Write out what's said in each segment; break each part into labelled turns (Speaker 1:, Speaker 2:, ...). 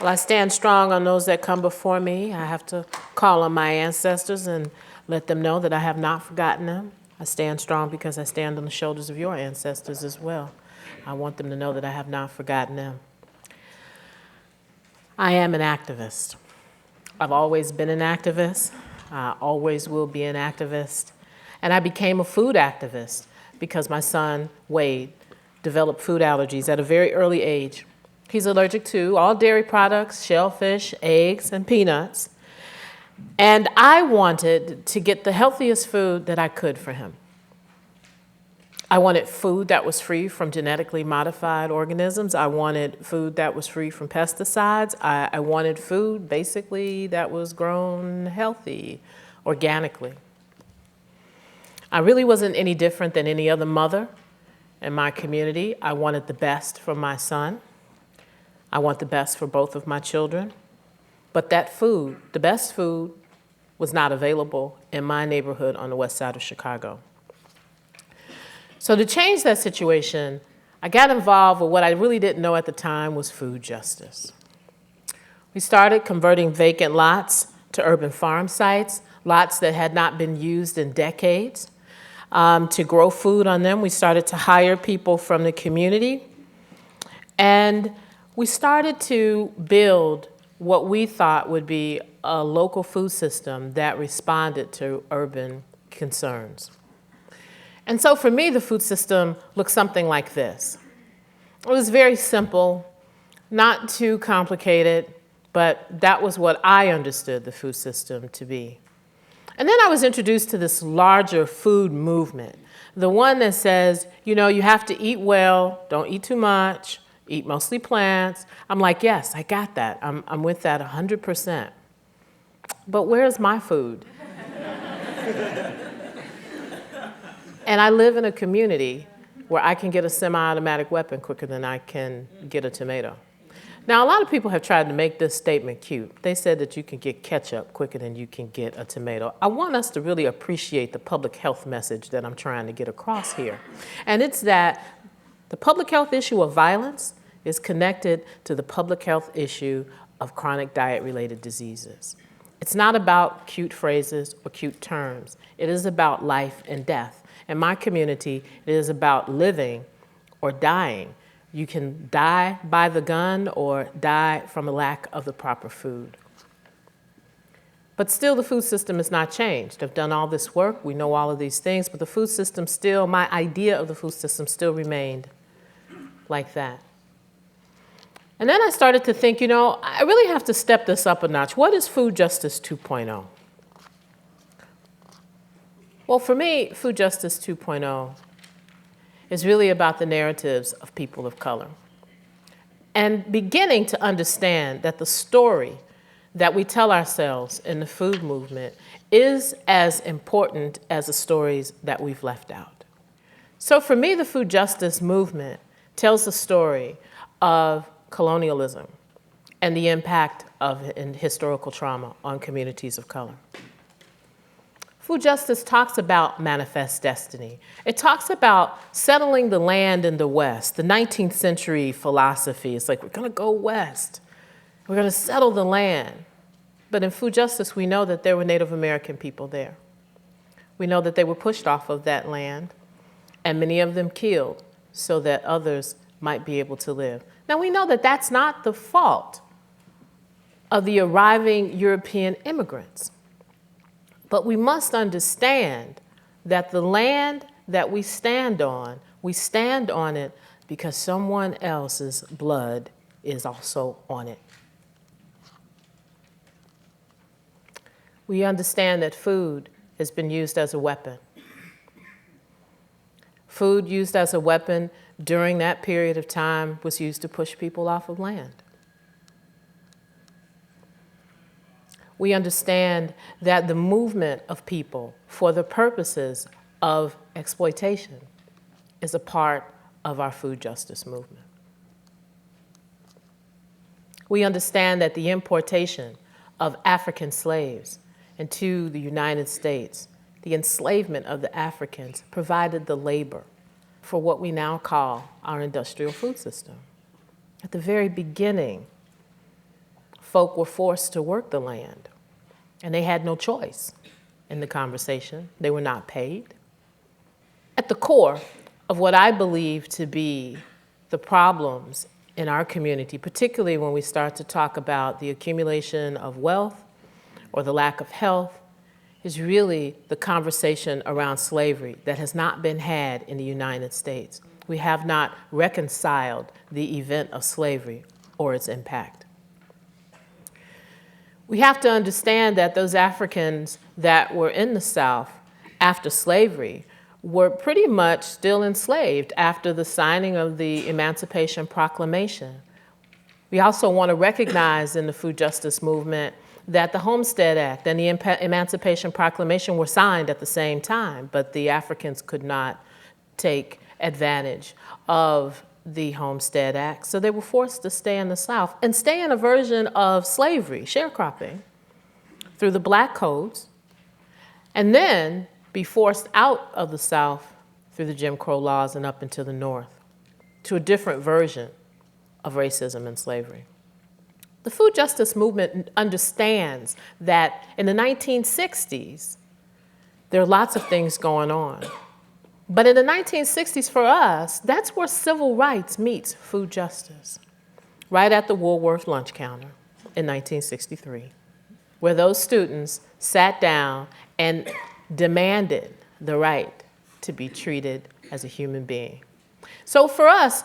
Speaker 1: Well, I stand strong on those that come before me. I have to call on my ancestors and let them know that I have not forgotten them. I stand strong because I stand on the shoulders of your ancestors as well. I want them to know that I have not forgotten them. I am an activist. I've always been an activist. I always will be an activist. And I became a food activist because my son, Wade, developed food allergies at a very early age. He's allergic to all dairy products, shellfish, eggs, and peanuts. And I wanted to get the healthiest food that I could for him. I wanted food that was free from genetically modified organisms. I wanted food that was free from pesticides. I wanted food, basically, that was grown healthy, organically. I really wasn't any different than any other mother in my community. I wanted the best for my son. I want the best for both of my children. But that food, the best food, was not available in my neighborhood on the west side of Chicago. So to change that situation, I got involved with what I really didn't know at the time was food justice. We started converting vacant lots to urban farm sites, lots that had not been used in decades, to grow food on them. We started to hire people from the community, and we started to build what we thought would be a local food system that responded to urban concerns. And so for me, the food system looked something like this. It was very simple, not too complicated, but that was what I understood the food system to be. And then I was introduced to this larger food movement, the one that says, you know, you have to eat well, don't eat too much, eat mostly plants. I'm like, yes, I got that. I'm with that 100%. But where's my food? And I live in a community where I can get a semi-automatic weapon quicker than I can get a tomato. Now, a lot of people have tried to make this statement cute. They said that you can get ketchup quicker than you can get a tomato. I want us to really appreciate the public health message that I'm trying to get across here. And it's that the public health issue of violence is connected to the public health issue of chronic diet-related diseases. It's not about cute phrases or cute terms. It is about life and death. In my community, it is about living or dying. You can die by the gun or die from a lack of the proper food. But still, the food system has not changed. I've done all this work, we know all of these things, but the food system still, my idea of the food system still remained like that. And then I started to think, you know, I really have to step this up a notch. What is Food Justice 2.0? Well, for me, Food Justice 2.0 is really about the narratives of people of color and beginning to understand that the story that we tell ourselves in the food movement is as important as the stories that we've left out. So for me, the food justice movement tells the story of colonialism and the impact of historical trauma on communities of color. Food justice talks about manifest destiny. It talks about settling the land in the West, the 19th century philosophy. It's like, we're going to go west. We're going to settle the land. But in food justice, we know that there were Native American people there. We know that they were pushed off of that land, and many of them killed so that others might be able to live. Now, we know that that's not the fault of the arriving European immigrants. But we must understand that the land that we stand on it because someone else's blood is also on it. We understand that food has been used as a weapon. Food used as a weapon during that period of time was used to push people off of land. We understand that the movement of people for the purposes of exploitation is a part of our food justice movement. We understand that the importation of African slaves into the United States, the enslavement of the Africans, provided the labor for what we now call our industrial food system. At the very beginning, folk were forced to work the land, and they had no choice in the conversation. They were not paid. At the core of what I believe to be the problems in our community, particularly when we start to talk about the accumulation of wealth or the lack of health, is really the conversation around slavery that has not been had in the United States. We have not reconciled the event of slavery or its impact. We have to understand that those Africans that were in the South after slavery were pretty much still enslaved after the signing of the Emancipation Proclamation. We also want to recognize in the food justice movement that the Homestead Act and the Emancipation Proclamation were signed at the same time, but the Africans could not take advantage of the Homestead Act, so they were forced to stay in the South and stay in a version of slavery, sharecropping, through the black codes, and then be forced out of the South through the Jim Crow laws and up into the North to a different version of racism and slavery. The food justice movement understands that in the 1960s, there are lots of things going on. But in the 1960s, for us, that's where civil rights meets food justice, right at the Woolworth lunch counter in 1963, where those students sat down and demanded the right to be treated as a human being. So for us,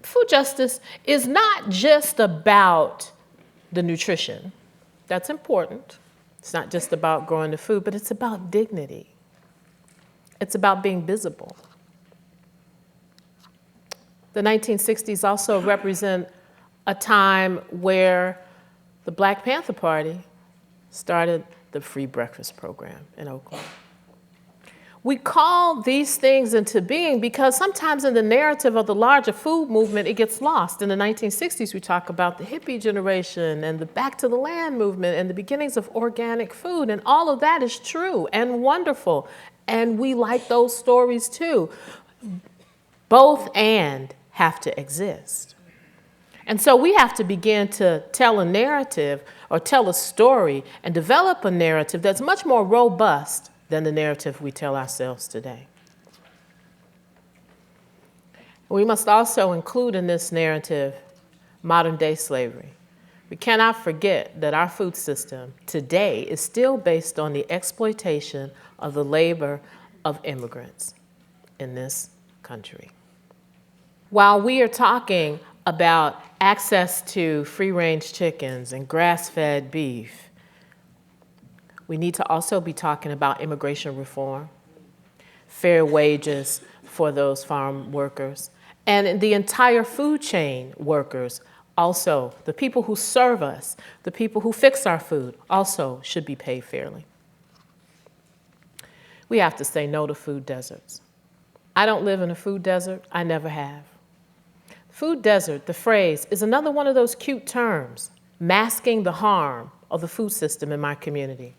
Speaker 1: food justice is not just about the nutrition. That's important. It's not just about growing the food, but it's about dignity. It's about being visible. The 1960s also represent a time where the Black Panther Party started the free breakfast program in Oakland. We call these things into being because sometimes in the narrative of the larger food movement, it gets lost. In the 1960s, we talk about the hippie generation and the back to the land movement and the beginnings of organic food, and all of that is true and wonderful, and we like those stories too. Both and have to exist. And so we have to begin to tell a narrative or tell a story and develop a narrative that's much more robust than the narrative we tell ourselves today. We must also include in this narrative modern day slavery. We cannot forget that our food system today is still based on the exploitation of the labor of immigrants in this country. While we are talking about access to free-range chickens and grass-fed beef, we need to also be talking about immigration reform, fair wages for those farm workers, and the entire food chain workers also, the people who serve us, the people who fix our food, also should be paid fairly. We have to say no to food deserts. I don't live in a food desert. I never have. Food desert, the phrase, is another one of those cute terms, masking the harm of the food system in my community.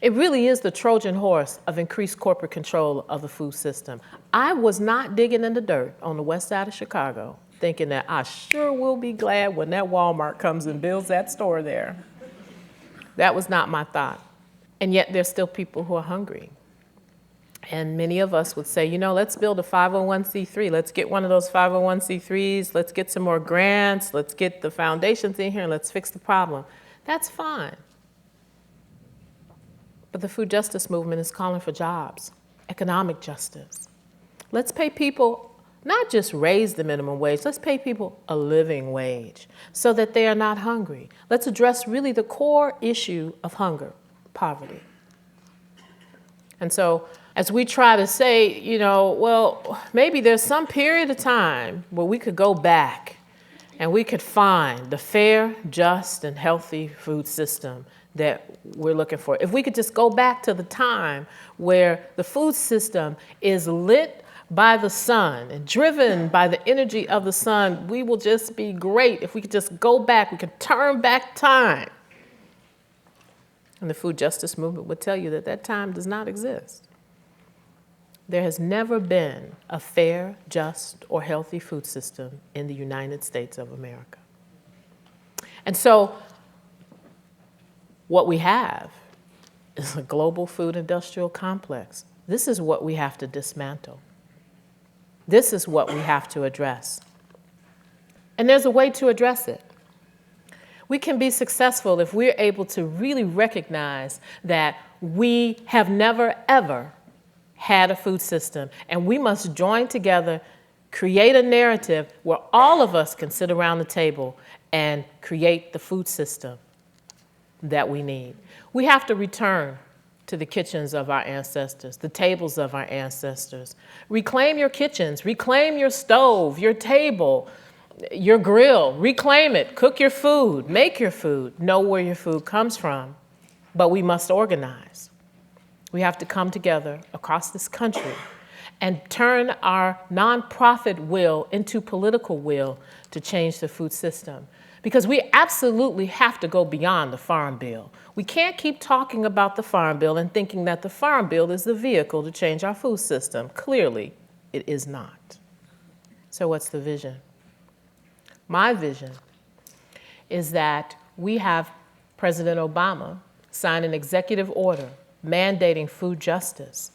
Speaker 1: It really is the Trojan horse of increased corporate control of the food system. I was not digging in the dirt on the west side of Chicago, thinking that I sure will be glad when that Walmart comes and builds that store there. That was not my thought. And yet there's still people who are hungry. And many of us would say, you know, let's build a 501c3. Let's get one of those 501c3s. Let's get some more grants. Let's get the foundations in here and let's fix the problem. That's fine. But the food justice movement is calling for jobs, economic justice. Let's pay people, not just raise the minimum wage, let's pay people a living wage so that they are not hungry. Let's address really the core issue of hunger, poverty. And so as we try to say, you know, well, maybe there's some period of time where we could go back and we could find the fair, just, and healthy food system that we're looking for. If we could just go back to the time where the food system is lit by the sun and driven by the energy of the sun, we will just be great. If we could just go back, we could turn back time. And the food justice movement would tell you that that time does not exist. There has never been a fair, just, or healthy food system in the United States of America. And so What we have is a global food industrial complex. This is what we have to dismantle. This is what we have to address. And there's a way to address it. We can be successful if we're able to really recognize that we have never, ever had a food system, and we must join together, create a narrative where all of us can sit around the table and create the food system that we need. We have to return to the kitchens of our ancestors, the tables of our ancestors. Reclaim your kitchens, reclaim your stove, your table, your grill, reclaim it, cook your food, make your food, know where your food comes from, but we must organize. We have to come together across this country and turn our nonprofit will into political will to change the food system. Because we absolutely have to go beyond the Farm Bill. We can't keep talking about the Farm Bill and thinking that the Farm Bill is the vehicle to change our food system. Clearly, it is not. So what's the vision? My vision is that we have President Obama sign an executive order mandating food justice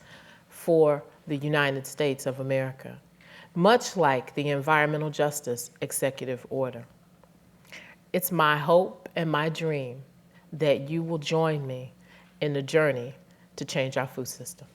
Speaker 1: for the United States of America, much like the environmental justice executive order. It's my hope and my dream that you will join me in the journey to change our food system.